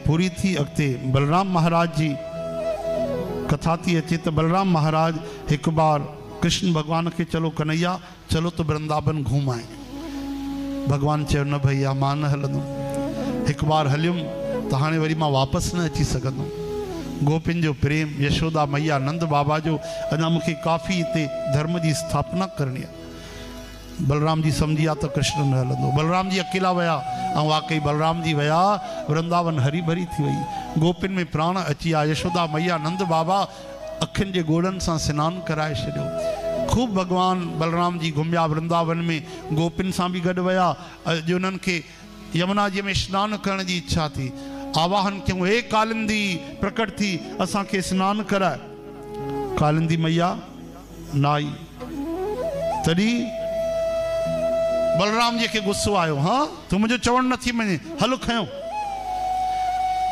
पूरी थी। अॻिते बलराम महाराज जी कथा थी अचे त बलराम महाराज एक बार कृष्ण भगवान के चलो कन्हैया चलो तो वृंदावन घुमाए। भगवान चयो न भैया मां न हलंदुमि, एक बार हलियुमि त हाणे वरी मां वापसि न अची सघंदुमि। गोपिन जो प्रेम, यशोदा मैया, नंद बाबा जो, अञा मूंखे काफ़ी हिते धर्म जी स्थापना करणी आहे। बलराम जी समझी आ तो कृष्ण न हलंदो। बलराम जी अकेला वया ऐं वाकई बलराम जी वया, वृंदावन हरी भरी थी वई। गोपिन में प्राण अची आ। यशोदा मैया, नंद बाबा अखियुनि जे गोड़नि सां सनानु कराए छॾियो। खूब भगवान बलराम जी घुमिया वृंदावन में, गोपिन सां बि गॾु वया। अॼु उन्हनि खे यमुना जी में सनानु करण जी इच्छा थी। आवाहन क्यों, हे कालिंदी प्रकट थी असांखे सनानु कराए। कालिंदी मैया न आई। तॾहिं बलराम जी के गुस्सो आयो, हाँ तू मुझे चवण नथी मञे, हल खयो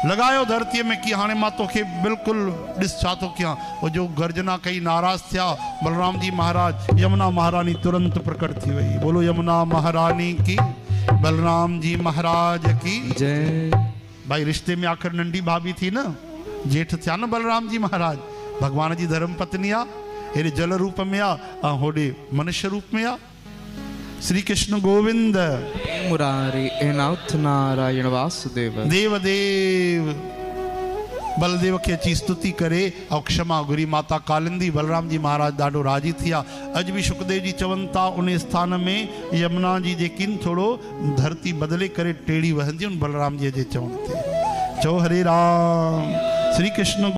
लगायो धरती में कि हाणे मां तोखे बिल्कुल ॾिस छा थो कयां। वो जो गर्जना कई, नाराज थिया बलराम जी महाराज। यमुना महारानी तुरंत प्रकट थी वई। बोलो यमुना महारानी की, बलराम जी महाराज की जय। भाई रिश्ते में आखिर नंढी भाभी थी न, जेठ थिया न बलराम जी महाराज। भगवान जी धर्म पत्नी आ, हेॾे जल रूप में आ ऐं होॾे मनुष्य रूप में आ। श्री कृष्ण गोविंद मुरारी हे नाथ नारायण वासुदेव। देव देव बलदेव के अची स्तुति करे और क्षमा घुरी। माता कालिंदी बलराम जी महाराज ॾाढो राजी थिया। अज भी सुखदेव जी चवनि था उन स्थान में यमुना जी जेकिन थोड़ो धरती बदले करे टेड़ी वहंदियूं बलराम जी जे चवण ते। चओ हरे राम। श्री कृष्ण